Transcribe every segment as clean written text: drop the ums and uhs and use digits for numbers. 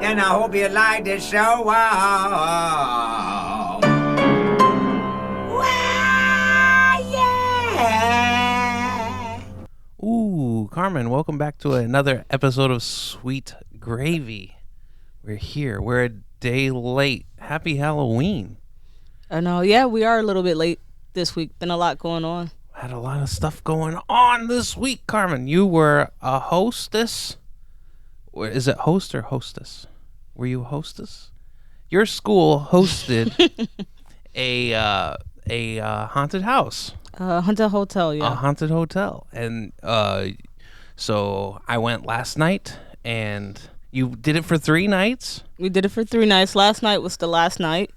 and I hope you like the show. Wow, yeah. Ooh, Carmen, welcome back to another episode of Sweet Gravy. We're here. We're a day late. Happy Halloween. I know. Yeah, we are a little bit late this week. Been a lot going on. Had a lot of stuff going on this week, Carmen. You were a hostess. Or is it host or hostess? Were you a hostess? Your school hosted a haunted house. Haunted Hotel, yeah. A haunted hotel. And so I went last night, and you did it for 3 nights? We did it for 3 nights. Last night was the last night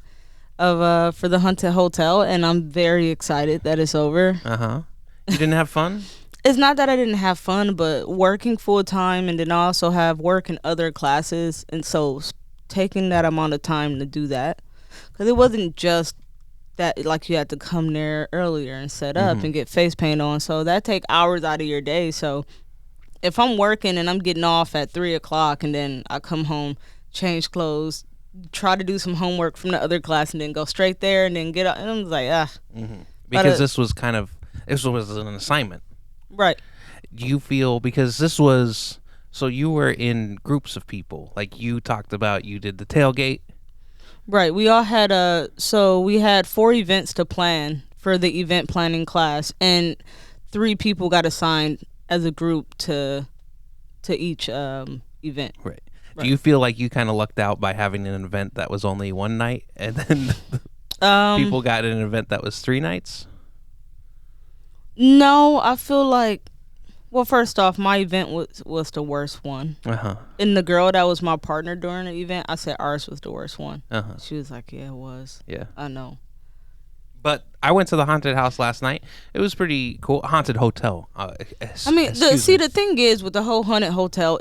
of for the Haunted Hotel, and I'm very excited that it's over. Uh-huh. You didn't have fun? It's not that I didn't have fun, but working full time, and then I also have work in other classes, and so taking that amount of time to do that, because it wasn't just that like you had to come there earlier and set up and get face paint on, so that take hours out of your day. So if I'm working and I'm getting off at 3:00 and then I come home, change clothes, try to do some homework from the other class, and then go straight there and then get up, and I'm like, Because this was an assignment. Right. Do you feel, because this was, so you were in groups of people, like you talked about, you did the tailgate. Right. We all had we had 4 events to plan for the event planning class, and 3 people got assigned as a group to each event. Right. Do you feel like you kind of lucked out by having an event that was only 1 night, and then people got an event that was 3 nights? No, I feel like, well, first off, my event was the worst one. Uh-huh. And the girl that was my partner during the event, I said ours was the worst one. Uh-huh. She was like, yeah, it was. Yeah. I know. But I went to the haunted house last night. It was pretty cool. Haunted hotel. The thing is with the whole haunted hotel,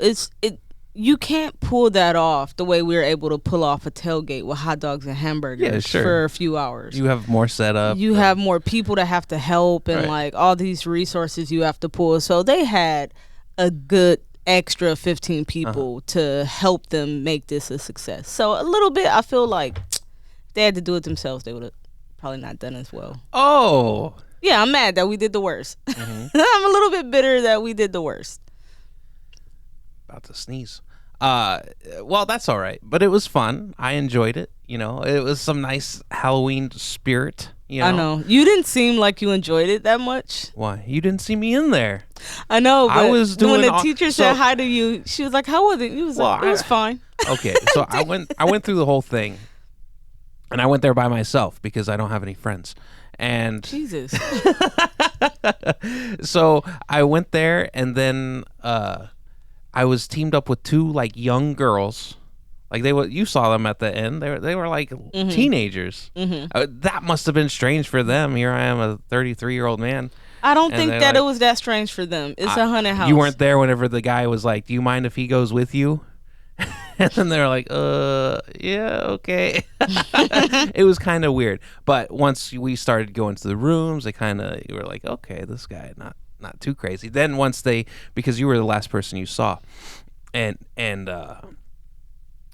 you can't pull that off the way we were able to pull off a tailgate with hot dogs and hamburgers for a few hours. You have more setup. You have more people that have to help, and like all these resources you have to pull. So they had a good extra 15 people to help them make this a success. So a little bit, I feel like if they had to do it themselves, they would have probably not done as well. Oh. Yeah, I'm mad that we did the worst. I'm a little bit bitter that we did the worst. About to sneeze. Well, that's all right, but it was fun. I enjoyed it. You know, it was some nice Halloween spirit. You know? I know you didn't seem like you enjoyed it that much. Why? You didn't see me in there. I know. But I was doing. When the teacher said hi to you, she was like, "How was it?" You was like, "It was fine." Okay, so I went through the whole thing, and I went there by myself because I don't have any friends. And Jesus. So I went there, and then I was teamed up with 2 like young girls. Like you saw them at the end. They were like teenagers. That must have been strange for them. Here I am, a 33-year-old man. I don't think that it was that strange for them. It's a haunted house. You weren't there whenever the guy was like, "Do you mind if he goes with you?" And then they're like, yeah, okay." It was kind of weird. But once we started going to the rooms, you were like, okay, this guy not too crazy. Then because you were the last person you saw, and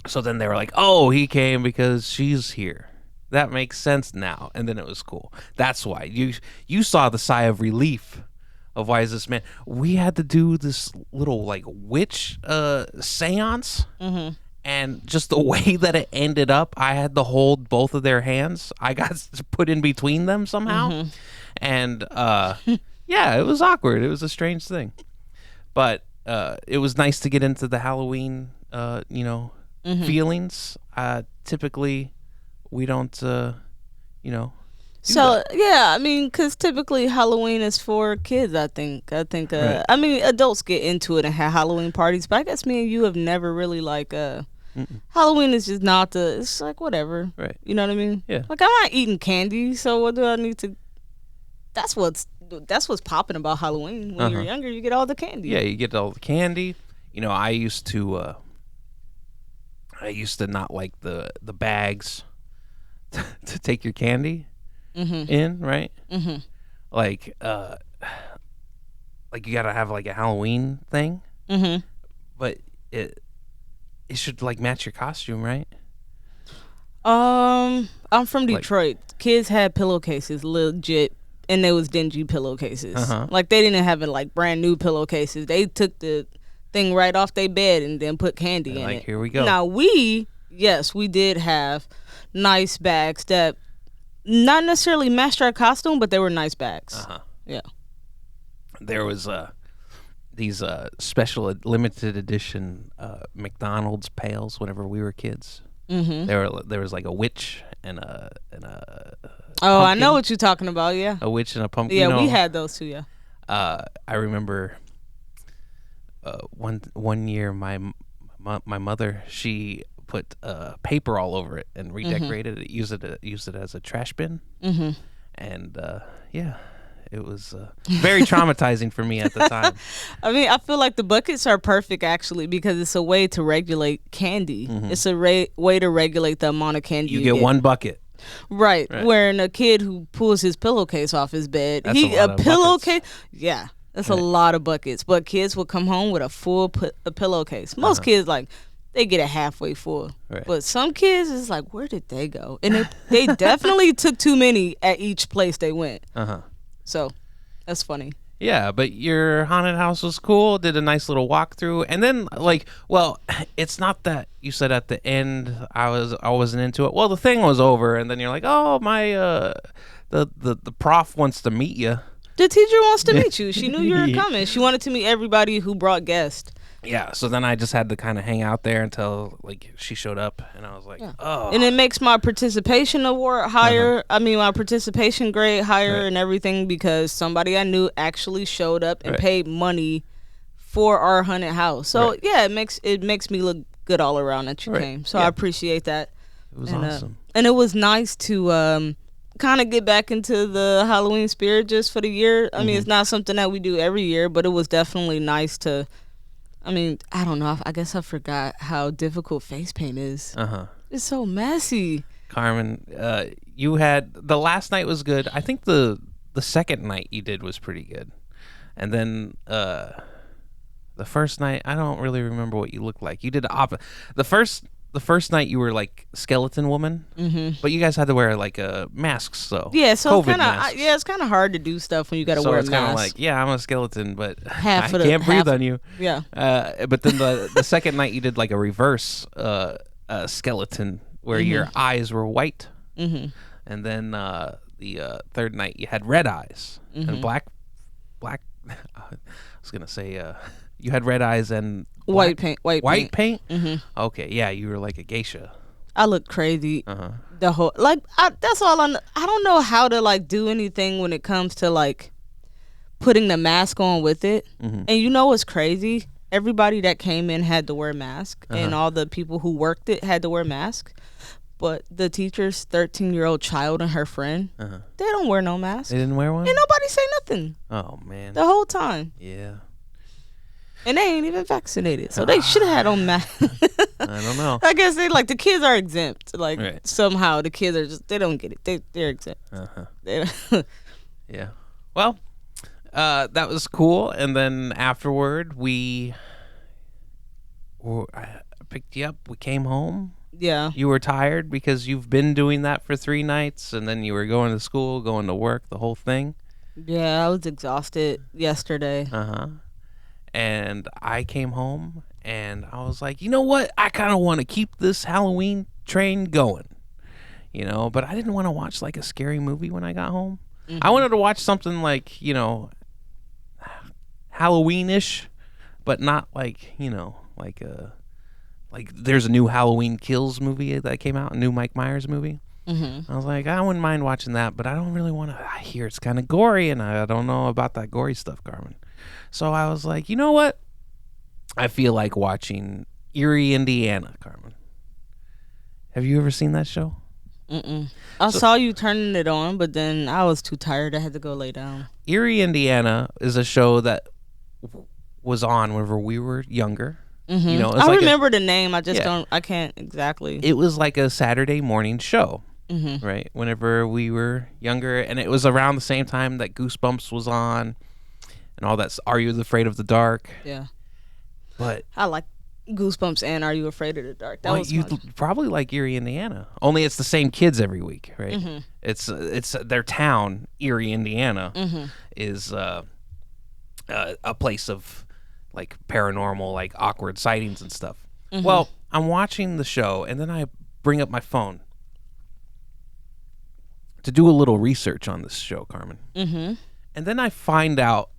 so then they were like, oh, he came because she's here. That makes sense now. And then it was cool. That's why you saw the sigh of relief of why is this man. We had to do this little like witch seance, and just the way that it ended up, I had to hold both of their hands. I got put in between them somehow, and yeah, it was awkward. It was a strange thing, but it was nice to get into the Halloween, feelings. Typically, we don't, So yeah, I mean, because typically Halloween is for kids. I think. Right. I mean, adults get into it and have Halloween parties, but I guess me and you have never really like. Halloween is just not the. It's like whatever. Right. You know what I mean? Yeah. Like I'm not eating candy, so what do I need to? That's what's popping about Halloween. When you're younger, you get all the candy. Yeah, you get all the candy. You know, I used to not like the bags to take your candy in, right? Like you gotta have like a Halloween thing. But it should like match your costume, right? I'm from Like- Detroit. Kids had pillowcases, legit, and they was dingy pillowcases. Uh-huh. Like they didn't have it like brand new pillowcases. They took the thing right off their bed and then put candy They're in like, it. here we go. Now we did have nice bags that not necessarily matched our costume, but they were nice bags. Uh-huh. Yeah. There was these special limited edition McDonald's pails whenever we were kids. Mm-hmm. There was like a witch and a Oh, I pumpkin. know what you're talking about. Yeah. a witch and a pumpkin. Yeah, you know, we had those too. Yeah. I remember one year my mother, she put paper all over it and redecorated it. Used it as a trash bin. Mm-hmm. And yeah, it was very traumatizing for me at the time. I mean, I feel like the buckets are perfect actually because it's a way to regulate candy. It's a way to regulate the amount of candy You get one bucket. Right. Right. Wherein a kid who pulls his pillowcase off his bed, That's a lot of pillowcase. Yeah, that's a lot of buckets. But kids will come home with a full a pillowcase. Most kids like they get it halfway full. Right. But some kids is like, where did they go? And they definitely took too many at each place they went. Uh-huh. So that's funny. Yeah, but your haunted house was cool. Did a nice little walkthrough, and then well, it's not that you said at the end I wasn't into it. Well, the thing was over, and then you're like, oh my, the prof wants to meet you. The teacher wants to meet you. She knew you were coming. She wanted to meet everybody who brought guests. Yeah, so then I just had to kind of hang out there until like she showed up, and I was like, oh, And it makes my participation award higher. I mean, my participation grade higher Right. and everything because somebody I knew actually showed up and Right. paid money for our haunted house. So Right. yeah, it makes me look good all around that you Right. came. So Yeah. I appreciate that. it was and, awesome. And it was nice to kind of get back into the Halloween spirit just for the year. I mean, it's not something that we do every year, but it was definitely nice to. I mean, I don't know. I guess I forgot how difficult face paint is. It's so messy. Carmen, you had the last night was good. I think the second night you did was pretty good, and then the first night I don't really remember what you looked like. You did the first night you were like skeleton woman, but you guys had to wear like masks though. Yeah, so COVID kind of masks. it's kind of hard to do stuff when you got to So wear a it's kind of mask. like, yeah, I'm a skeleton, but Half I of the- can't breathe half- on you. Yeah. But then the second night you did like a reverse skeleton where your eyes were white, and then the third night you had red eyes and black. I was gonna say you had red eyes and White black- paint. White paint. paint. Okay, yeah, you were like a geisha. I look crazy. Uh-huh. The whole that's all I don't know how to like do anything when it comes to like putting the mask on with it. And you know what's crazy? Everybody that came in had to wear a mask, and all the people who worked it had to wear masks. But the teacher's 13-year-old child and her friend, they don't wear no mask. They didn't wear one. And nobody say nothing Oh man. the whole time. Yeah. And they ain't even vaccinated. So they should have had on masks. I don't know. I guess they like the kids are exempt. Like Right. somehow the kids are just they don't get it. They're exempt. They don't- Yeah. Well, that was cool. And then afterward, I picked you up. We came home. yeah. You were tired because you've been doing that for 3 nights, and then you were going to school, going to work, the whole thing. Yeah, I was exhausted yesterday. And I came home, and I was like, you know what? I kind of want to keep this Halloween train going, but I didn't want to watch like a scary movie when I got home. I wanted to watch something like, Halloween-ish, but not like, like there's a new Halloween Kills movie that came out, a new Mike Myers movie. I was like, I wouldn't mind watching that, but I don't really want to. I hear it's kind of gory, and I don't know about that gory stuff, Carmen. So I was like, you know what? I feel like watching Erie, Indiana, Carmen. Have you ever seen that show? I saw you turning it on, but then I was too tired. I had to go lay down. Erie, Indiana is a show that was on whenever we were younger. It's I like remember the name. I just Yeah. don't. I can't exactly. it was like a Saturday morning show, right? Whenever we were younger, and it was around the same time that Goosebumps was on, and all that. Are You Afraid of the Dark? Yeah, But I like. Goosebumps and Are You Afraid of the Dark? That Well, was you fun. probably like Erie, Indiana. Only it's the same kids every week, right? Mm-hmm. It's their town, Erie, Indiana, is a place of like paranormal, like awkward sightings and stuff. Well, I'm watching the show, and then I bring up my phone to do a little research on this show, Carmen. Mm-hmm. And then I find out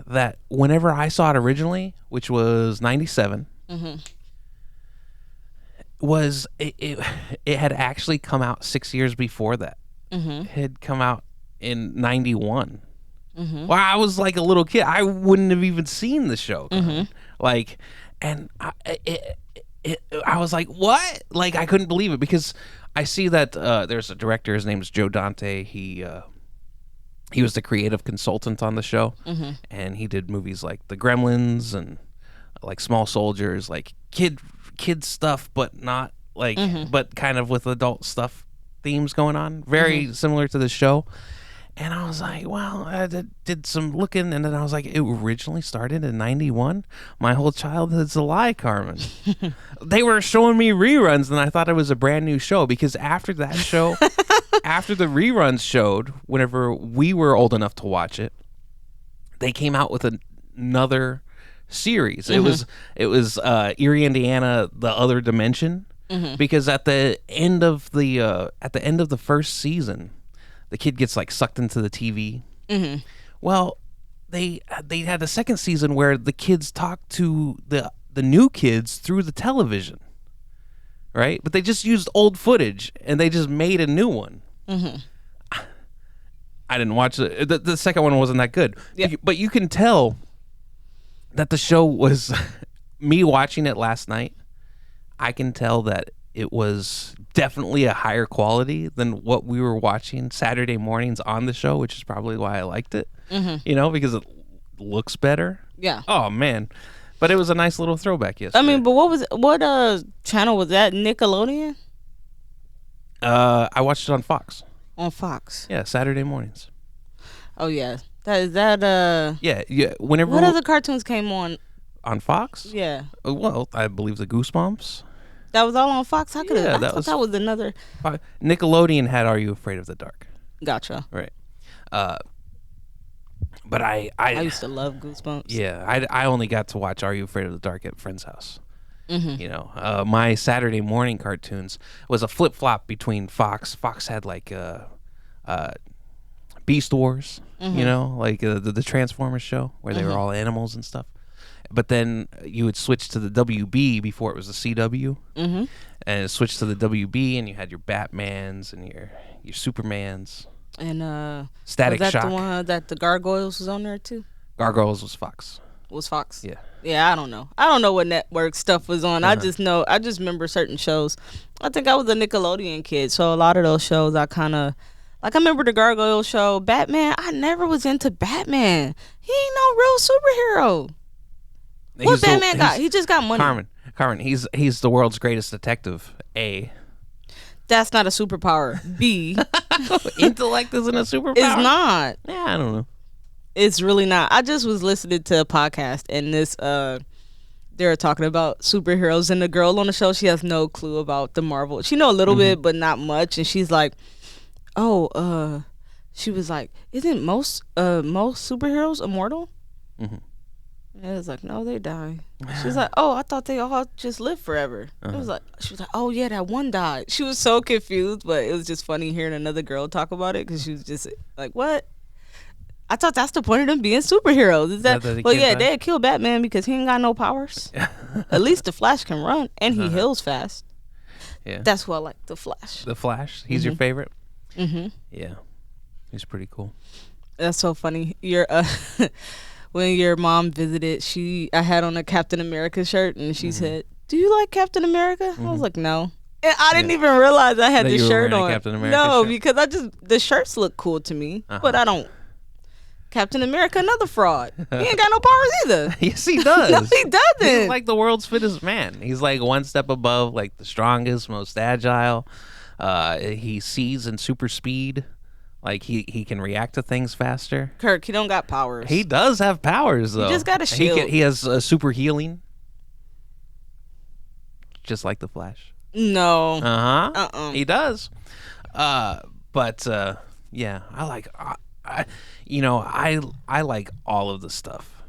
that whenever I saw it originally, which was 97, was it had actually come out 6 years before that. It had come out in 91. Well, I was like a little kid. I wouldn't have even seen the show. Like, and I was like, what? Like, I couldn't believe it because I see that there's a director. His name is Joe Dante. He was the creative consultant on the show, and he did movies like The Gremlins and like Small Soldiers, like kid stuff, but not like, but kind of with adult stuff themes going on. Very similar to the show. And I was like, well, I did some looking, and then I was like, it originally started in 91? My whole childhood's a lie, Carmen. They were showing me reruns, and I thought it was a brand new show, because after that show, after the reruns showed, whenever we were old enough to watch it, they came out with another series. It was Erie, Indiana, The Other Dimension, because at the end of the first season, the kid gets like sucked into the TV. Well, they had the second season where the kids talk to the new kids through the television, right? But they just used old footage and they just made a new one. I didn't watch it. The second one wasn't that good. Yeah. But you can tell that the show was me watching it last night. I can tell that it was definitely a higher quality than what we were watching Saturday mornings on the show, which is probably why I liked it. You know, because it looks better. Yeah. Oh man, but it was a nice little throwback yesterday. I mean, but what channel was that? Nickelodeon? I watched it on Fox. On Fox. Yeah, Saturday mornings. Oh yeah. That Yeah. Whenever what other cartoons came on? on Fox. Yeah. Well, I believe the Goosebumps. That was all on Fox. I could have. Yeah, I that thought that was another. Nickelodeon had Are You Afraid of the Dark? Gotcha. Right. But I used to love Goosebumps. Yeah, I only got to watch Are You Afraid of the Dark at a friend's house. You know, my Saturday morning cartoons was a flip flop between Fox. Fox had like Beast Wars, you know, like the Transformers show where they were all animals and stuff. But then you would switch to the WB before it was the CW, and switch to the WB, and you had your Batmans and your Supermans. And Static was that Shock. the one that the Gargoyles was on there too? Gargoyles was Fox. Was Fox? Yeah. Yeah, I don't know. I don't know what network stuff was on. I just know. I just remember certain shows. I think I was a Nickelodeon kid, so a lot of those shows I kind of like. I remember the Gargoyle show. Batman. I never was into Batman. He ain't no real superhero. What Batman got? He just got money. Carmen. He's the world's greatest detective. A. That's not a superpower. B. Intellect isn't a superpower. It's not. Yeah, I don't know. It's really not. I just was listening to a podcast and this they were talking about superheroes, and the girl on the show, she has no clue about the Marvel. She know a little bit but not much, and she's like, "Oh, she was like, isn't most superheroes immortal?" And it was like, "No, they die." She's like, "Oh, I thought they all just live forever." It was like, she was like, "Oh yeah, that one died." She was so confused, but it was just funny hearing another girl talk about it because she was just like, "What?" I thought that's the point of them being superheroes. Is that? Well, yeah, they'd kill Batman because he ain't got no powers. At least the Flash can run and he heals fast. Yeah, that's why I like the Flash. The Flash. He's your favorite. Yeah, he's pretty cool. That's so funny. When your mom visited, I had on a Captain America shirt, and she said, "Do you like Captain America?" I was like, "No." And I didn't even realize I had that the you were shirt wearing on. a Captain America no, shirt? because the shirts look cool to me, but I don't. Captain America, another fraud. He ain't got no powers either. Yes, he does. No, he doesn't. He's like the world's fittest man. He's like one step above, like the strongest, most agile. He sees in super speed. Like he can react to things faster. Kirk, he don't got powers. He does have powers though. He just got a shield. He has super healing. just like the Flash? No. He does. But yeah, I like. I like all of the stuff.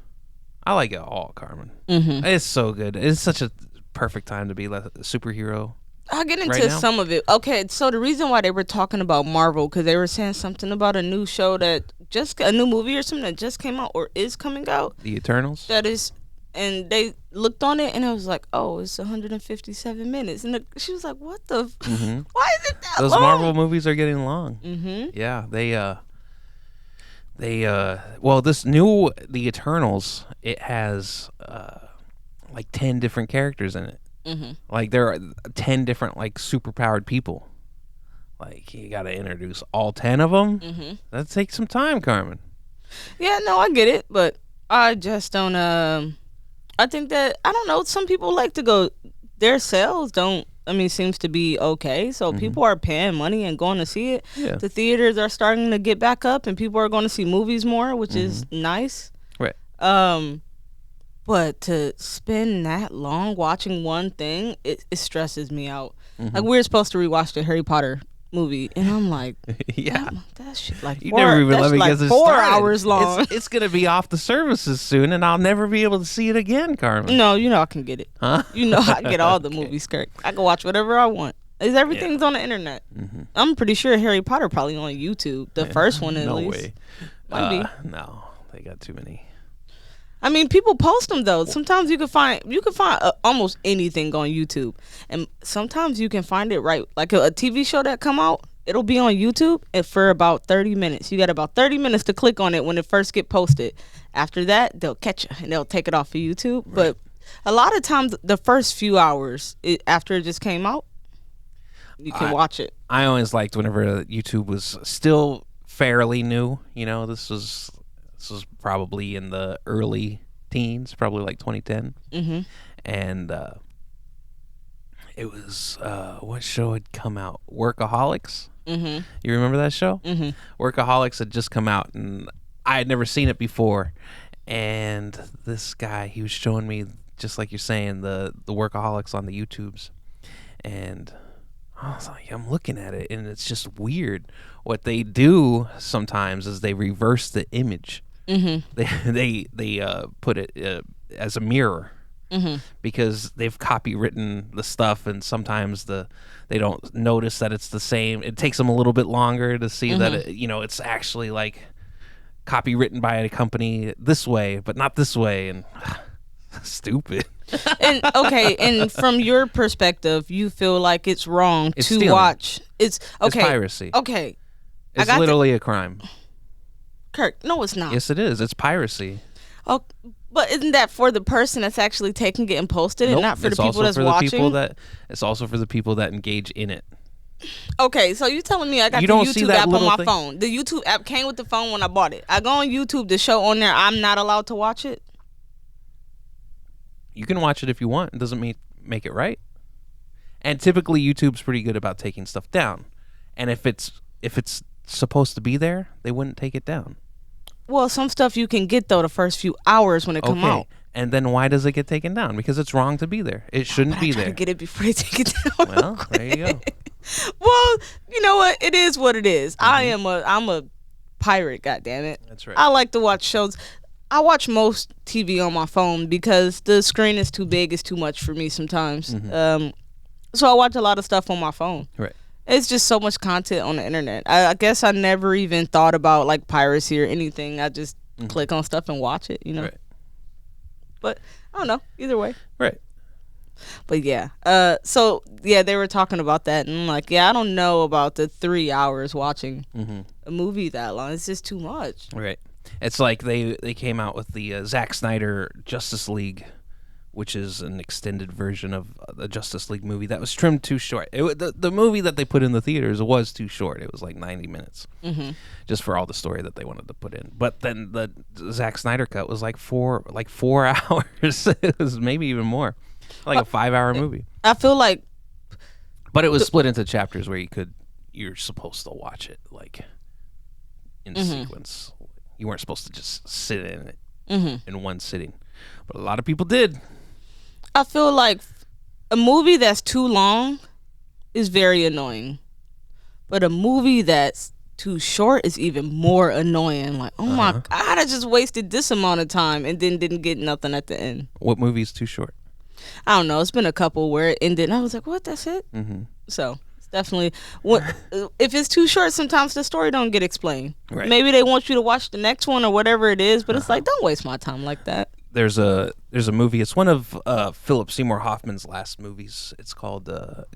I like it all, Carmen. Mm-hmm. It's so good. It's such a perfect time to be like a superhero. I'll get into right now? some of it. Okay, so the reason why they were talking about Marvel, because they were saying something about a new show a new movie or something that just came out or is coming out. The Eternals. That is, and they looked on it and it was like, oh, it's 157 minutes. And she was like, what the? Why is it that Those long? Marvel movies are getting long. Mm-hmm. Yeah, well, this new The Eternals, it has like 10 different characters in it. Mm-hmm. Like there are 10 different like superpowered people. Like you got to introduce all 10 of them. Mm-hmm. That takes some time, Carmen. Yeah, no, I get it, but I just don't. I think that I don't know. Some people like to go. Their sales don't. I mean, seems to be okay. So people are paying money and going to see it. Yeah. The theaters are starting to get back up, and people are going to see movies more, which is nice. Right. But to spend that long watching one thing, it stresses me out. Like we were supposed to rewatch the Harry Potter movie, and I'm like, Yeah. that shit like You four, never even that's let me like get this 4 started. hours long. It's going to be off the services soon, and I'll never be able to see it again, Carmen. No, you know I can get it. Huh? You know I get all the movies, Kirk. I can watch whatever I want. Everything's on the internet. I'm pretty sure Harry Potter probably on YouTube. The first one at No least. way. Might be. No, they got too many. I mean, people post them though. Sometimes you can find almost anything on YouTube, and sometimes you can find it right. Like a TV show that come out, it'll be on YouTube and for about 30 minutes. You got about 30 minutes to click on it when it first get posted. After that, they'll catch you and they'll take it off of YouTube. Right. But a lot of times, the first few hours after it just came out, you can watch it. I always liked whenever YouTube was still fairly new. You know, this was probably in the early teens, probably like 2010. Mm-hmm. And it was what show had come out? Workaholics. Mm-hmm. You remember that show? Mm-hmm. Workaholics had just come out, and I had never seen it before. And this guy, he was showing me, just like you're saying, the Workaholics on the YouTubes, and I was like, I'm looking at it, and it's just weird. What they do sometimes is they reverse the image. Mm-hmm. They put it as a mirror. Mm-hmm. Because they've copywritten the stuff, and sometimes they don't notice that it's the same. It takes them a little bit longer to see that it's actually like copywritten by a company this way, but not this way, and stupid. And okay, and from your perspective, you feel like it's wrong It's to stealing. watch. It's okay. It's piracy. Okay, It's literally a crime. Kirk. No, it's not. Yes, it is. It's piracy. Oh, but isn't that for the person that's actually taking it and posting it, Nope. not for the It's people also that's for watching? It's also for the people that engage in it. Okay, so you telling me I got You the don't see YouTube that app on little my thing? phone? The YouTube app came with the phone when I bought it. I go on YouTube, the show on there, I'm not allowed to watch it? You can watch it if you want. It doesn't make it right. And typically YouTube's pretty good about taking stuff down. And if it's supposed to be there, they wouldn't take it down. Well, some stuff you can get, though, the first few hours when it come out. And then why does it get taken down? Because it's wrong to be there. It shouldn't be I try there. to get it before they take it down. Well, there you go. Well, you know what? It is what it is. I'm a pirate, goddammit. That's right. I like to watch shows. I watch most TV on my phone because the screen is too big. It's too much for me sometimes. So I watch a lot of stuff on my phone. Right. It's just so much content on the internet. I guess I never even thought about like piracy or anything. I just click on stuff and watch it, you know. Right. But I don't know. Either way. Right. But yeah. So yeah, they were talking about that, and I'm like, yeah, I don't know about the 3 hours watching a movie that long. It's just too much. Right. It's like they came out with the Zack Snyder Justice League, which is an extended version of the Justice League movie that was trimmed too short. The movie that they put in the theaters was too short. It was like 90 minutes, just for all the story that they wanted to put in. But then the Zack Snyder cut was like 4 hours. It was maybe even more, like a 5-hour movie. I feel like, But it was split into chapters where you're supposed to watch it like in sequence. You weren't supposed to just sit in it in one sitting, but a lot of people did. I feel like a movie that's too long is very annoying, but a movie that's too short is even more annoying. Like, oh my God, I just wasted this amount of time and then didn't get nothing at the end. What movie's too short? I don't know. It's been a couple where it ended and I was like, what, that's it? Mm-hmm. So it's definitely, if it's too short, sometimes the story don't get explained. Right. Maybe they want you to watch the next one or whatever it is, but it's like, don't waste my time like that. There's a movie. It's one of Philip Seymour Hoffman's last movies. It's called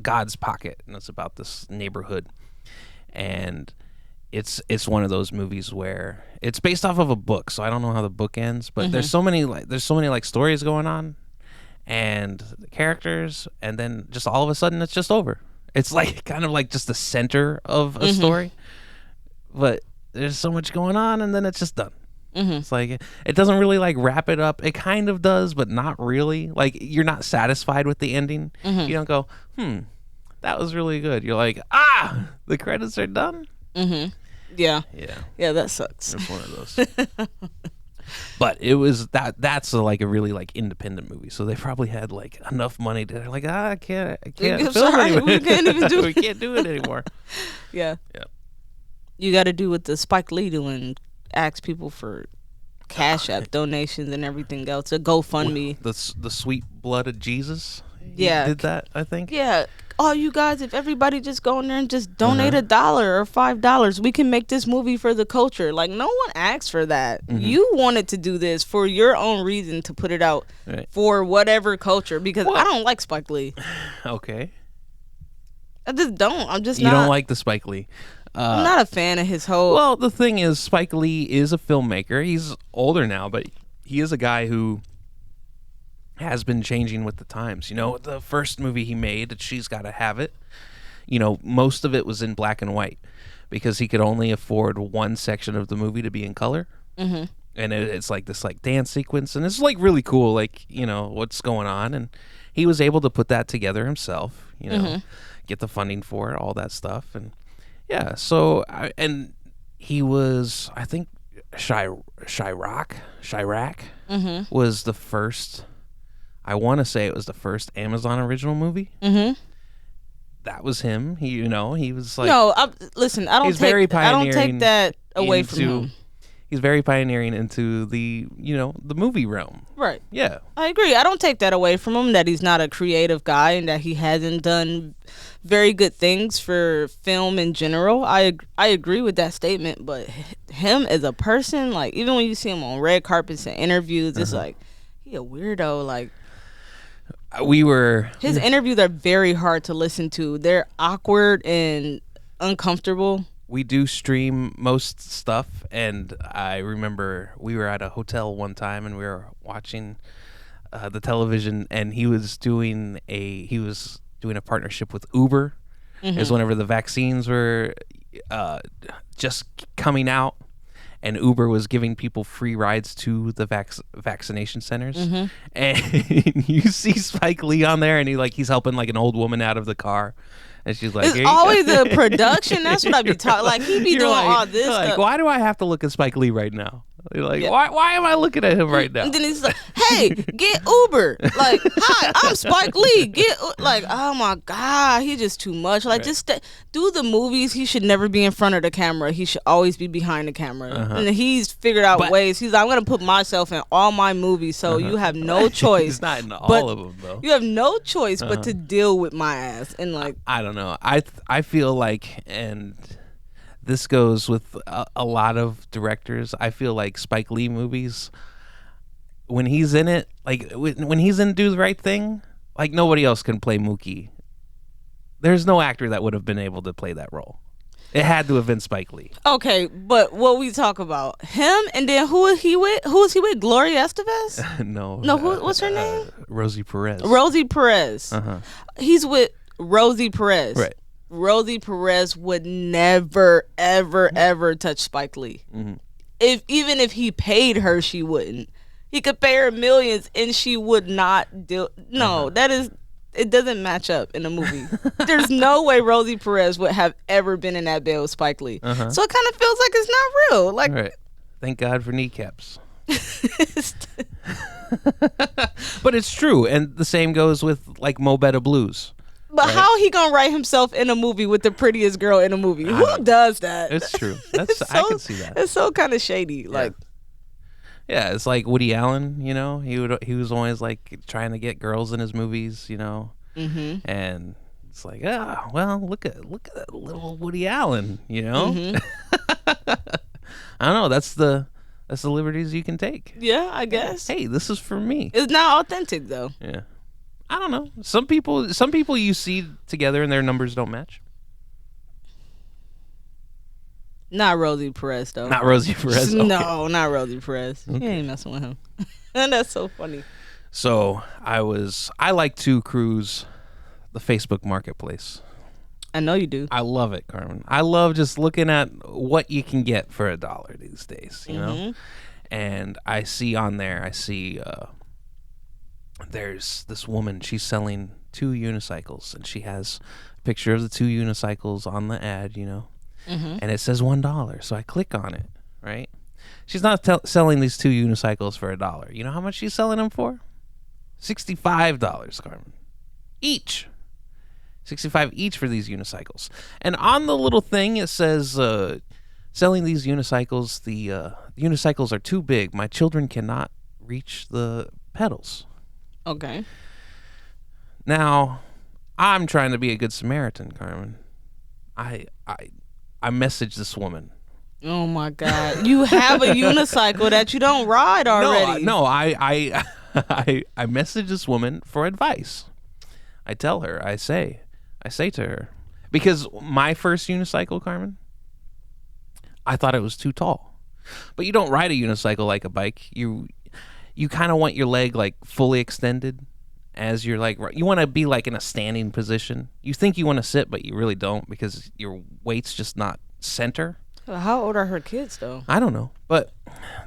God's Pocket, and it's about this neighborhood. And it's one of those movies where it's based off of a book, so I don't know how the book ends. But there's so many like stories going on, and the characters, and then just all of a sudden it's just over. It's like kind of like just the center of a story, but there's so much going on, and then it's just done. It's like it doesn't really like wrap it up. It kind of does, but not really. Like you're not satisfied with the ending. You don't go, that was really good. You're like, the credits are done. Yeah. Yeah, That sucks. it's one of those. But it was that's like a really like independent movie. So they probably had like enough money to they're like, I can't film Sorry, anymore. we can't even do we can't do it anymore. Yeah. Yeah. You got to do what the Spike Lee doing, ask people for Cash App donations and everything else. A GoFundMe. The sweet blood of Jesus. He Yeah. did that, I think. Yeah. Oh, you guys, if everybody just go in there and just donate $1 or $5, we can make this movie for the culture. Like, no one asked for that. You wanted to do this for your own reason to put it out for whatever culture, because I don't like Spike Lee. Okay. I just don't. I'm just You not. don't like the Spike Lee. I'm not a fan of his whole. Well, the thing is, Spike Lee is a filmmaker. He's older now, but he is a guy who has been changing with the times. You know, the first movie he made, She's Gotta Have It, you know, most of it was in black and white because he could only afford one section of the movie to be in color. And it's like this like dance sequence, and it's like really cool, like, you know, what's going on. And he was able to put that together himself, you know, get the funding for it, all that stuff. And yeah, so, and he was, I think, Chirac was the first, I want to say it was the first Amazon original movie. That was him. He, you know, he was like, no, listen, I don't he's take, very I don't take pioneering that away from into- him. he's very pioneering into the, you know, the movie realm. Right. Yeah. I agree. I don't take that away from him, that he's not a creative guy and that he hasn't done very good things for film in general. I agree with that statement, but him as a person, like, even when you see him on red carpets and interviews, it's like, he a weirdo. Like, his interviews are very hard to listen to. They're awkward and uncomfortable. We do stream most stuff, and I remember we were at a hotel one time and we were watching the television, and he was doing a partnership with Uber. It was whenever the vaccines were just coming out, and Uber was giving people free rides to the vaccination centers. And you see Spike Lee on there, and he's helping like an old woman out of the car. And she's like, It's always the production. That's what I be talking. Like, he be You're doing like- all this you're like, stuff. why do I have to look at Spike Lee right now? You're like, why am I looking at him right now? And then he's like, "Hey, get Uber." Like, "Hi, I'm Spike Lee. Like, oh my God, he's just too much. Like, just do the movies. He should never be in front of the camera. He should always be behind the camera." And he's figured out ways. He's like, "I'm gonna put myself in all my movies, so you have no choice." He's not in all of them though. You have no choice but to deal with my ass. And like, I don't know. I feel like, and this goes with a lot of directors, I feel like Spike Lee movies, when he's in it, like when he's in Do the Right Thing, like nobody else can play Mookie. There's no actor that would have been able to play that role. It had to have been Spike Lee. okay, but what we talk about him, and then who is he with? Who is he with? Gloria Estevez? No. What's her name? Rosie Perez. Rosie Perez. He's with Rosie Perez. Right. Rosie Perez would never, ever, ever touch Spike Lee. Even if he paid her, she wouldn't. He could pay her millions, and she would not do. No, that is. It doesn't match up in a movie. There's no way Rosie Perez would have ever been in that bed with Spike Lee. So it kind of feels like it's not real. Like, Right. Thank God for kneecaps. But it's true, and the same goes with like Mo Better Blues. But how he gonna write himself in a movie with the prettiest girl in a movie? Who does that? It's true. That's I can see that. It's so kind of shady. Like, Yeah, it's like Woody Allen. You know, he was always like trying to get girls in his movies. You know, and it's like, well, look at that little Woody Allen. You know, I don't know. That's the liberties you can take. yeah, I guess. Hey, this is for me. It's not authentic though. Yeah. I don't know. Some people you see together and their numbers don't match. Not Rosie Perez though. Not Rosie Perez. Okay. No, not Rosie Perez. She ain't messing with him. And that's so funny. So I like to cruise the Facebook Marketplace. I know you do. I love it, Carmen. I love just looking at what you can get for $1 these days, you know? And I see on there, there's this woman, she's selling 2 unicycles, and she has a picture of the 2 unicycles on the ad, you know? And it says $1, so I click on it, right? She's not selling these 2 unicycles for $1. You know how much she's selling them for? $65, Carmen. Each. $65 each for these unicycles. And on the little thing it says selling these unicycles, the unicycles are too big. My children cannot reach the pedals. Okay. Now, I'm trying to be a good Samaritan, Carmen. I messaged this woman. Oh my God! You have a unicycle that you don't ride already. No, I messaged this woman for advice. I tell her, I say to her, because my first unicycle, Carmen, I thought it was too tall. But you don't ride a unicycle like a bike. You kind of want your leg like fully extended as you're like, you want to be like in a standing position. You think you want to sit, but you really don't because your weight's just not center. How old are her kids though? I don't know, but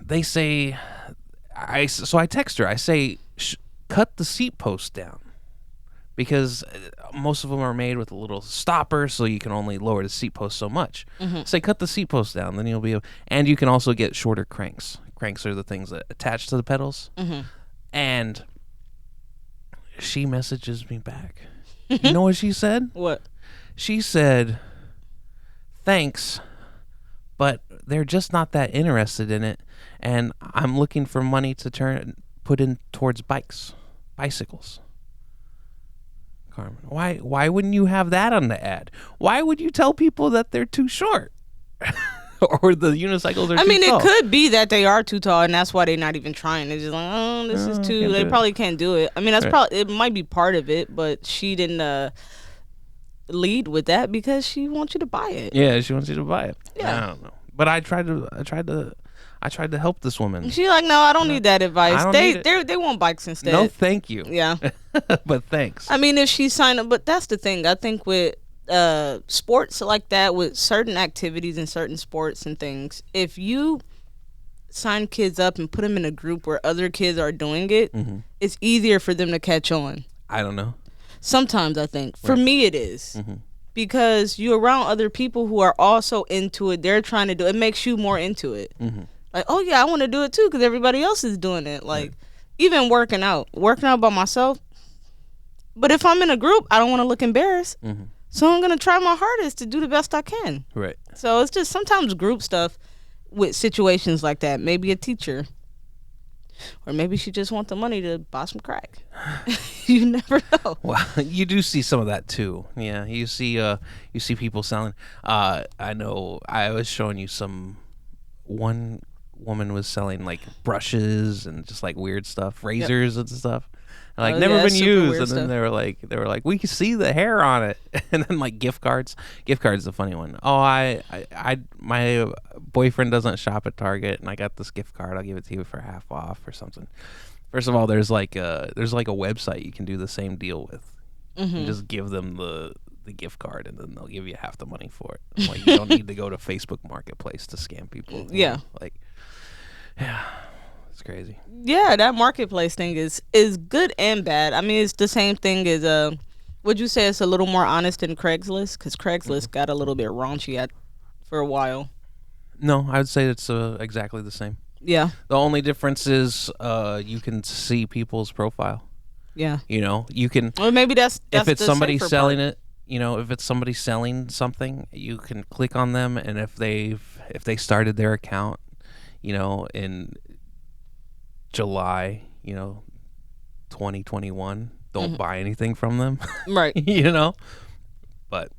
they say, so I text her. I say, cut the seat post down, because most of them are made with a little stopper, so you can only lower the seat post so much. Say, cut the seat post down, then you'll be able, and you can also get shorter cranks. Cranks are the things that attach to the pedals. And she messages me back. You know what she said? What? She said, thanks, but they're just not that interested in it, and I'm looking for money to put in towards bicycles. Carmen, why wouldn't you have that on the ad? Why would you tell people that they're too short? Or the unicycles are too tall? It could be that they are too tall, and that's why they're not even trying. They're just like, oh, this is too. They probably can't do it. I mean, that's probably, it might be part of it, but she didn't lead with that because she wants you to buy it. Yeah, she wants you to buy it. Yeah. I don't know, but I tried to help this woman. She's like, no, I don't need that advice. I don't need it. They want bikes instead. No, thank you. Yeah. But thanks. I mean, if she signed up, but that's the thing. I think with sports like that, with certain activities and certain sports and things, if you sign kids up and put them in a group where other kids are doing it, it's easier for them to catch on. I don't know. Sometimes I think. For me, it is. Because you're around other people who are also into it. They're trying to do it. It makes you more into it. Like, oh, yeah, I want to do it too because everybody else is doing it. Like, even working out by myself. But if I'm in a group, I don't want to look embarrassed. So I'm going to try my hardest to do the best I can. Right. So it's just sometimes group stuff with situations like that. Maybe a teacher. Or maybe she just wants the money to buy some crack. You never know. Well, you do see some of that too. Yeah, you see people selling. I know. I was showing you one woman was selling like brushes and just like weird stuff, razors and stuff. And, like never been used, and then they were like, we can see the hair on it, and then like gift cards. Gift cards is a funny one. Oh, my boyfriend doesn't shop at Target, and I got this gift card. I'll give it to you for half off or something. First of all, there's like a website you can do the same deal with. You just give them the gift card, and then they'll give you half the money for it. Like you don't need to go to Facebook Marketplace to scam people. Yeah. Like, yeah. It's crazy. Yeah, that marketplace thing is good and bad. I mean, it's the same thing as would you say it's a little more honest than Craigslist? Because Craigslist got a little bit raunchy for a while. No, I would say it's exactly the same. Yeah. The only difference is you can see people's profile. Yeah. You can, Or maybe that's if it's the somebody safer selling part. it, if it's somebody selling something, you can click on them, and if they started their account, in July, 2021, don't buy anything from them. Right. But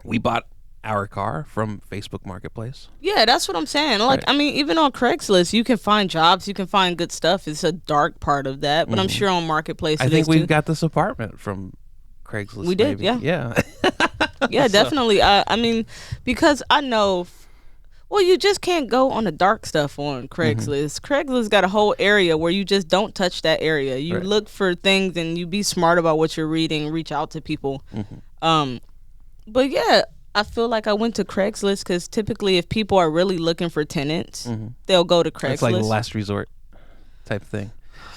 we bought our car from Facebook Marketplace. Yeah, that's what I'm saying. Like, Right. I mean, even on Craigslist, you can find jobs, you can find good stuff. It's a dark part of that, but I'm sure on Marketplace I it think is we too. got this apartment from Craigslist. We did, maybe. yeah. Yeah. Yeah, definitely. I mean, because I know. Well, you just can't go on the dark stuff on Craigslist. Craigslist got a whole area where you just don't touch that area. You Right. look for things and you be smart about what you're reading. Reach out to people. But yeah, I feel like I went to Craigslist because typically, if people are really looking for tenants, they'll go to Craigslist. It's like the last resort type thing.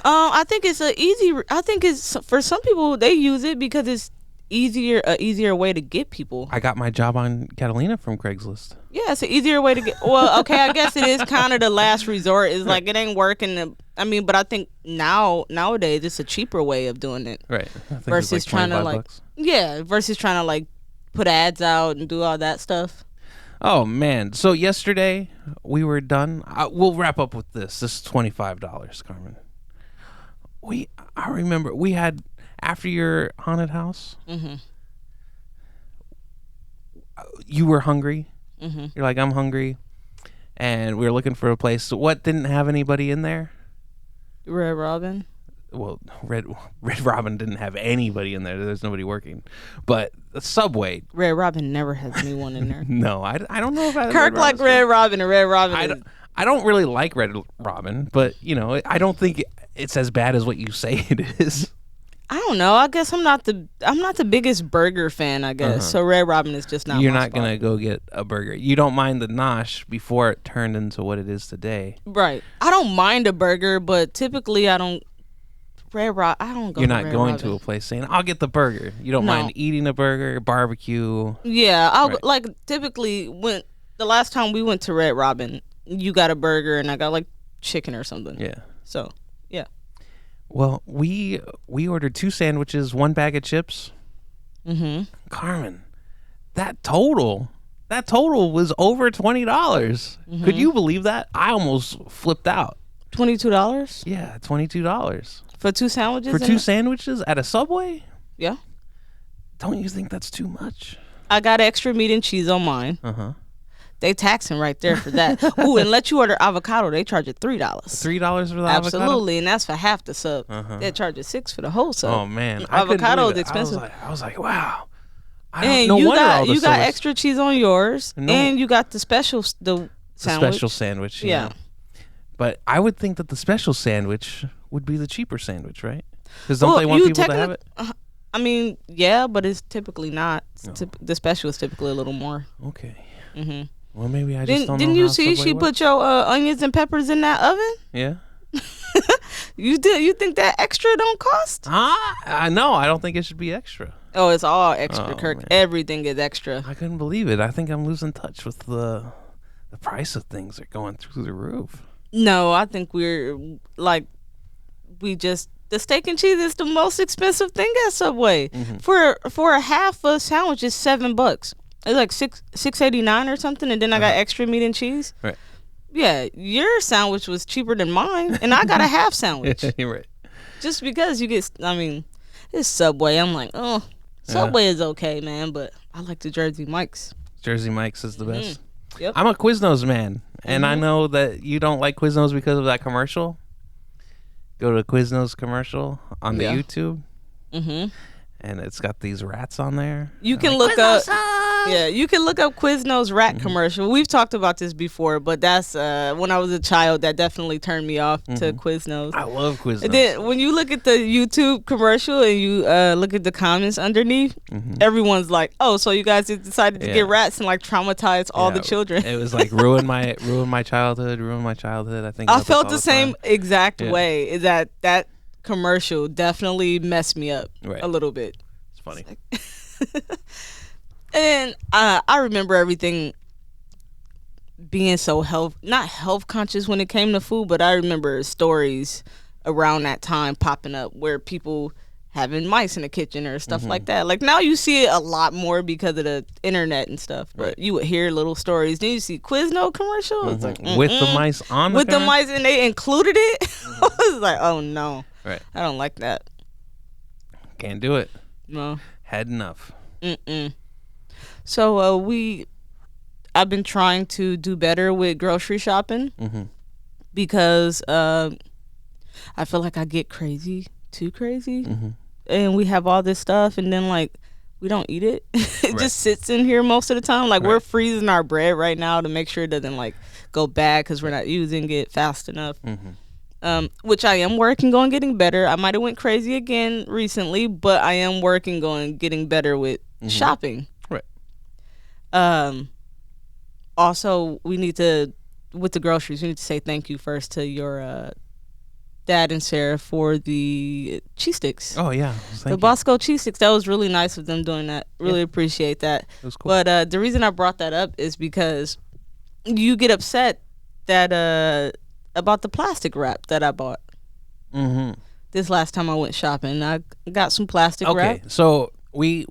I think it's I think it's for some people they use it because it's easier way to get people. I got my job on Catalina from Craigslist. Yeah, it's an easier way to get. Well, okay, I guess it is kind of the last resort. It's like it ain't working. I mean, but I think nowadays it's a cheaper way of doing it Right. I think versus it's trying to 25 like bucks. versus trying to like put ads out and do all that stuff. Oh man! So yesterday we were done. We'll wrap up with this. This is $25, Carmen. I remember we had after your haunted house. You were hungry. You're like, I'm hungry, and we were looking for a place. So what didn't have anybody in there? Red Robin. Well, Red Robin didn't have anybody in there. There's nobody working. But the Subway, Red Robin never has anyone in there. no, I don't know if I Kirk like Red Robin and Red Robin. I don't really like Red Robin, but I don't think it's as bad as what you say it is. I don't know. I guess I'm not the biggest burger fan. I guess so. Red Robin is just not. You're my not spot. gonna go get a burger. You don't mind the nosh before it turned into what it is today. Right. I don't mind a burger, but typically I don't. I don't go. You're to not Red going Robin. to a place saying, "I'll get the burger." You don't No. mind eating a burger, barbecue. Yeah, I'll Right. like typically when the last time we went to Red Robin, you got a burger and I got like chicken or something. Yeah. So yeah. Well, we ordered 2 sandwiches, 1 bag of chips. Carmen, that total was over $20. Could you believe that? I almost flipped out. $22 Yeah, $22 for 2 sandwiches. for and- 2 sandwiches at a Subway. Yeah. Don't you think that's too much? I got extra meat and cheese on mine. They taxing right there for that. Ooh, and let you order avocado, they charge you $3. $3 for the avocado? Absolutely, and that's for half the sub. They charge you $6 for the whole sub. Oh man, I couldn't Avocado believe is it. expensive. I was like, wow. And No you wonder all got the you got stores- extra cheese on yours, No. and you got the special the sandwich. special sandwich. Yeah. But I would think that the special sandwich would be the cheaper sandwich, right? Because don't they want you people to have it? I mean, yeah, but it's typically not. The special is typically a little more. Okay. Well, maybe I just Didn't, don't didn't know you how see Subway she works. put your onions and peppers in that oven? Yeah. You did? You think that extra don't cost? I know. I don't think it should be extra. Oh, it's all extra, Oh, Kirk. man. Everything is extra. I couldn't believe it. I think I'm losing touch with the price of things are going through the roof. No, I think we're like the steak and cheese is the most expensive thing at Subway. For a half a sandwich is $7. It's like $6.89 or something, and then I got extra meat and cheese. Right. Yeah, your sandwich was cheaper than mine, and I got a half sandwich. You're right. Just because you get, I mean, it's Subway. I'm like, oh, Subway is okay, man, but I like the Jersey Mike's. Jersey Mike's is the best. Yep. I'm a Quiznos man, and I know that you don't like Quiznos because of that commercial. Go to Quiznos commercial on the Yeah. YouTube, and it's got these rats on there. You can look up. Yeah, you can look up Quiznos rat commercial. We've talked about this before, but that's when I was a child. That definitely turned me off to Quiznos. I love Quiznos. And then when you look at the YouTube commercial and you look at the comments underneath, everyone's like, "Oh, so you guys just decided to Yeah. get rats and like traumatize all the Yeah, children." It was like ruin my childhood. I think I about this felt all the same time. exact Yeah. way. Is that commercial definitely messed me up Right. a little bit. It's funny. And I remember everything. being so not health conscious when it came to food, but I remember stories around that time popping up where people having mice in the kitchen or stuff like that. Like now you see it a lot more because of the internet and stuff, but Right. you would hear little stories. Then you see Quizno commercials like, With the mice on the with the camera? mice, and they included it. I was like, oh no, Right. I don't like that. Can't do it. No. Had enough. So I've been trying to do better with grocery shopping because I feel like I get too crazy, and we have all this stuff, and then like we don't eat it. It Right. just sits in here most of the time. Like we're Right. freezing our bread right now to make sure it doesn't like go bad because we're not using it fast enough. Which I am working on getting better. I might have went crazy again recently, but I am working on getting better with shopping. Right. Also, we need to, with the groceries, we need to say thank you first to your dad and Sarah for the cheese sticks. Oh, yeah. The Thank you. Bosco cheese sticks. That was really nice of them doing that. Really appreciate that. It was cool. But the reason I brought that up is because you get upset that about the plastic wrap that I bought this last time I went shopping. I got some plastic wrap. Okay, so we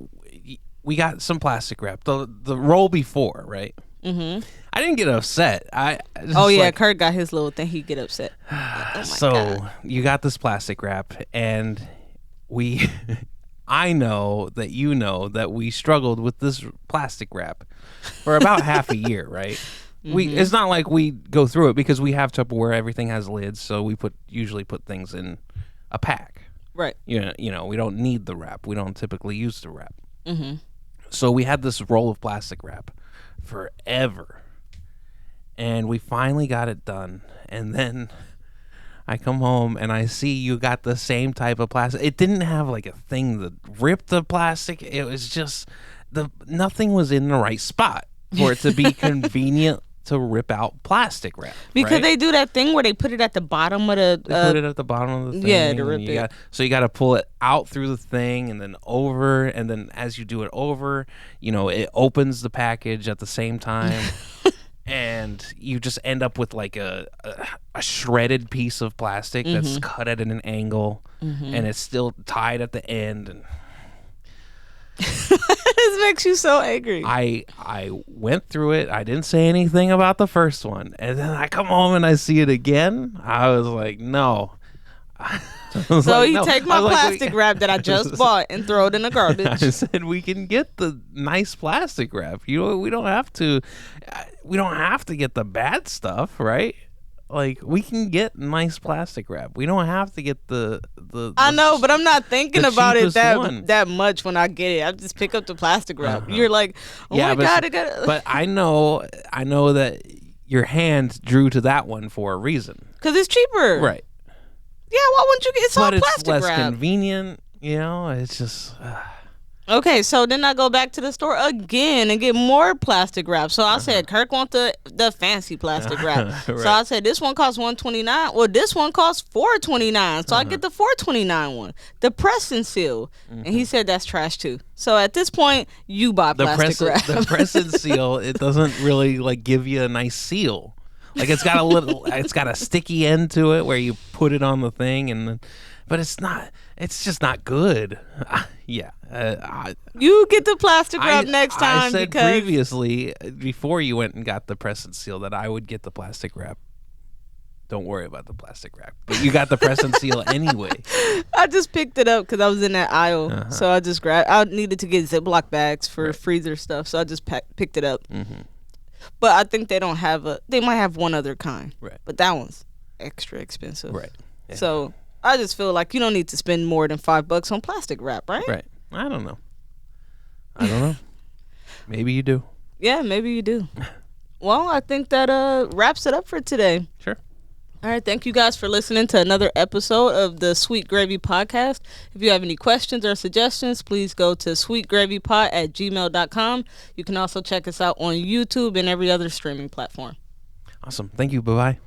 got some plastic wrap. The roll before, right? I didn't get upset. Oh yeah, Kurt got his little thing. He get upset. So you got this plastic wrap, and we, I know that you know that we struggled with this plastic wrap for about half a year, right? It's not like we go through it because we have Tupperware. Everything has lids, so we usually put things in a pack. Right. You know, we don't need the wrap. We don't typically use the wrap. So we had this roll of plastic wrap forever, and we finally got it done. And then I come home and I see you got the same type of plastic. It didn't have like a thing that ripped the plastic. It was just nothing was in the right spot for it to be convenient to rip out plastic wrap. Because right? they do that thing where they put it at the bottom of the. They put it at the bottom of the thing. yeah, to and rip it. So you got to pull it out through the thing and then over, and then as you do it over, it opens the package at the same time, and you just end up with like a shredded piece of plastic that's cut at an angle, and it's still tied at the end. And This makes you so angry. I went through it. I didn't say anything about the first one, and then I come home and I see it again. I was like, no. So you take my plastic wrap that I just bought and throw it in the I garbage. said we can get the nice plastic wrap. We don't have to. We don't have to get the bad stuff, right? Like we can get nice plastic wrap. We don't have to get the I know, but I'm not thinking the about it cheapest one. that much when I get it. I just pick up the plastic wrap. You're like, oh my but, god, I got it. But I know that your hand drew to that one for a reason, Because it's cheaper. right? Yeah, why wouldn't you get it's all But it's plastic less wrap? convenient. It's just. Okay, so then I go back to the store again and get more plastic wrap. So I said, Kirk want the fancy plastic wrap. Right. So I said, this one costs $129. Well, this one costs $429. So I get the $429 one, the press and seal. And he said that's trash too. So at this point, you buy plastic wrap. The press and seal, it doesn't really like give you a nice seal. Like it's got a sticky end to it where you put it on the thing, but it's just not good. Yeah. You get the plastic wrap next time I said because previously, before you went and got the press and seal, that I would get the plastic wrap. Don't worry about the plastic wrap. But you got the press and seal anyway. I just picked it up because I was in that aisle. So I just grabbed. I needed to get Ziploc bags for freezer stuff, so I just picked it up. But I think they don't have they might have one other kind. Right. But that one's extra expensive. Right. Yeah. So I just feel like you don't need to spend more than $5 on plastic wrap, right? Right. I don't know. Maybe you do. Yeah, maybe you do. Well, I think that wraps it up for today. Sure. All right, thank you guys for listening to another episode of the Sweet Gravy Podcast. If you have any questions or suggestions, please go to sweetgravypod@gmail.com. You can also check us out on YouTube and every other streaming platform. Awesome. Thank you. Bye-bye.